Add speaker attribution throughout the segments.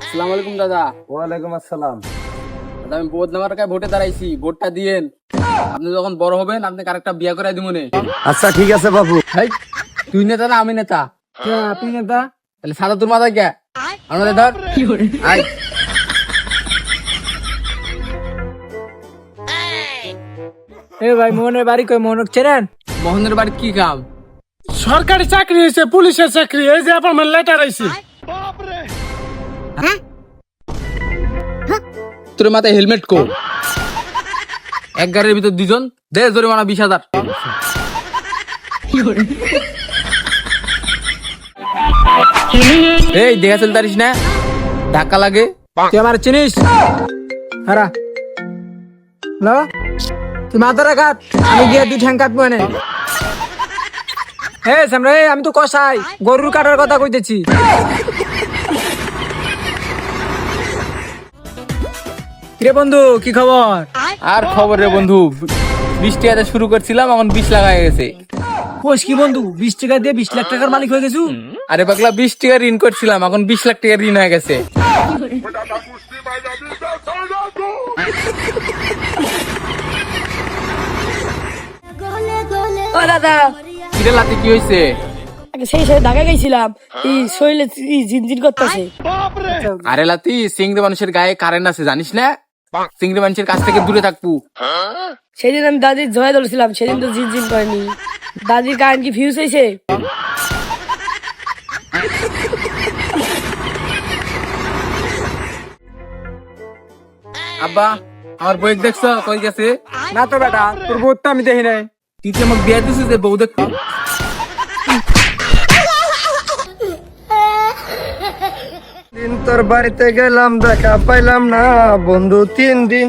Speaker 1: আসসালামু আলাইকুম দাদা।
Speaker 2: ওয়ালাইকুম আসসালাম।
Speaker 1: দাদা আমি বদনামার কাছে ভোটে দাঁড়াইছি, ভোটটা দিয়েন। আপনি যখন বড় হবেন আপনাকে আরেকটা বিয়া করে দিব নে।
Speaker 2: আচ্ছা ঠিক আছে বাবু।
Speaker 1: হেই, তুই নেতা না আমি নেতা?
Speaker 2: আপনি নেতা?
Speaker 1: তাহলে সাদা তোর মাথায় কে? আমাদের ধর আয়।
Speaker 3: এ ভাই মোহনের বাড়ি কই? মোহনক চেনেন?
Speaker 1: মোহনের বাড়ি কি কাম?
Speaker 4: সরকারি চাকরি হয়েছে, পুলিশের চাকরি। এই যে আপনার লেটার আইছে।
Speaker 1: তোর মাথায় হেলমেট কো? এক গাড়ির ভিতর দুজন, দে জরিমানা 20,000। এই দেখা চলতে পারিস না, ধাক্কা লাগে।
Speaker 3: তুই আমার চিনিস? হারা হ্যালো, তুই মাথা রাখাত, আমি গিয়ে দুই ঠ্যাং কাটবো এনে। হে সামনে, আমি তো কষাই, গরুর কাটার কথা কইতেছি। কিরে বন্ধু, কি খবর?
Speaker 1: আর খবর রে বন্ধু, 20 টাকাতে শুরু করছিলাম, এখন 20 লাখ হয়ে গেছে।
Speaker 3: কোষ কি বন্ধু, 20 টাকা দিয়ে 20 লাখ টাকার মালিক হয়ে গেছু?
Speaker 1: আরে পাগলা, 20 টাকা ঋণ করছিলাম, এখন 20 লাখ টাকা ঋণ হয়ে গেছে।
Speaker 5: ও দাদা,
Speaker 1: কিরে লাতে কি হয়েছে?
Speaker 5: সেই সাথে ঢাকা গেছিলাম, এই শরীরে জিনজিন করতেছে।
Speaker 1: আরে লাতি, সিংড়ি মানুষের গায়ে কারেন্ট আছে জানিস না? সিংড়ি মানুষের কাছ থেকে দূরে থাকবো।
Speaker 5: সেদিন আমি দাদির জয় ধরেছিলাম, সেদিন তো জিনজিন করেনি। দাদির কারেন্ট কি ফিউজ হয়েছে?
Speaker 1: আব্বা, আমার বই দেখছো কই গেছে?
Speaker 3: না তো বেটা, তোর বোধ তো আমি দেখি নাই।
Speaker 1: তুই কি আমাকে বিয়ে দিছিস যে বউ দেখবো?
Speaker 2: দিন তোর বাড়িতে গেলাম, দেখা পাইলাম না বন্ধু 3 দিন।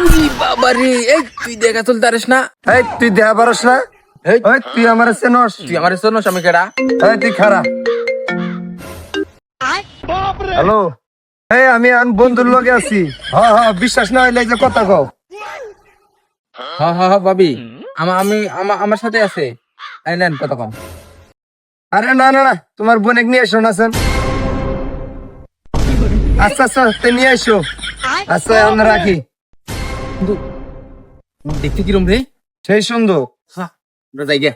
Speaker 1: উই বাবারে, এই তুই দেখা চলতে পারিস না?
Speaker 2: এই তুই দেখা পারস না?
Speaker 1: এই
Speaker 2: ওই তুই আমার চেনস?
Speaker 1: তুই আমার শোনোস আমি কেডা?
Speaker 2: এই তুই খারা। হ্যালো, এই আমি বন্ধুর লগে আছি। বিশ্বাস না হইলে এই যে কথা কও।
Speaker 1: হ্যাঁ হ্যাঁ হ্যাঁ ভাবি, আমার সাথে আছে। এই নেন কত কম।
Speaker 2: আরে না না না, তোমার বোনেক নিয়ে এসো না সেন। আচ্ছা আচ্ছা, তে নিয়ে এসো। আচ্ছা আমরা রাখি।
Speaker 1: দেখতে কিরম রে?
Speaker 2: সেই সুন্দর।
Speaker 1: হ্যাঁ, আমরা যাই গে।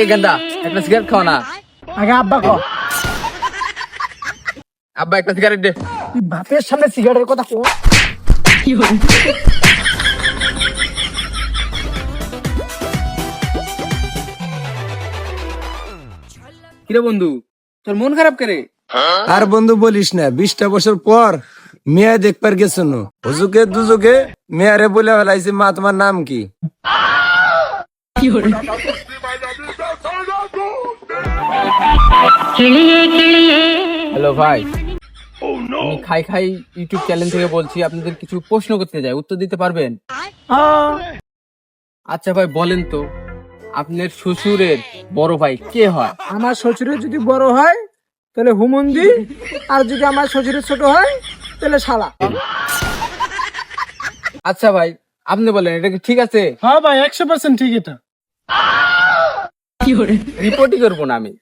Speaker 1: এই গান্দা, একটা সিগারেট খাও না।
Speaker 3: আগে আব্বা কর।
Speaker 1: আব্বা একটা সিগারেট দে।
Speaker 3: তুই বাপের সামনে সিগারেটের কথা কো?
Speaker 1: কিরে বন্ধু, তোর মন খারাপ করে?
Speaker 2: আর বন্ধু বলিস না, 20টা বছর পর মেয়ে দেখবার গেছো না, হুজুকে দুজুকে মেয়ারে বলে ফেলাইছে, মা তোমার নাম কি?
Speaker 1: হ্যালো ভাই, আমি খাই খাই ইউটিউব চ্যানেল থেকে বলছি, আপনাদের কিছু প্রশ্ন করতে চাই, উত্তর দিতে পারবেন? আচ্ছা ভাই বলেন তো, আপনার শ্বশুরের বড় ভাই কে হয়?
Speaker 3: আমার শ্বশুরের যদি বড় হয় তাহলে হুমন্দি, আর যদি আমার শ্বশুরের ছোট হয় তাহলে শালা।
Speaker 1: আচ্ছা ভাই আপনি বলেন, এটা কি ঠিক আছে?
Speaker 4: হ্যাঁ ভাই, 100% ঠিক এটা।
Speaker 1: রিপোর্টই করবো না আমি।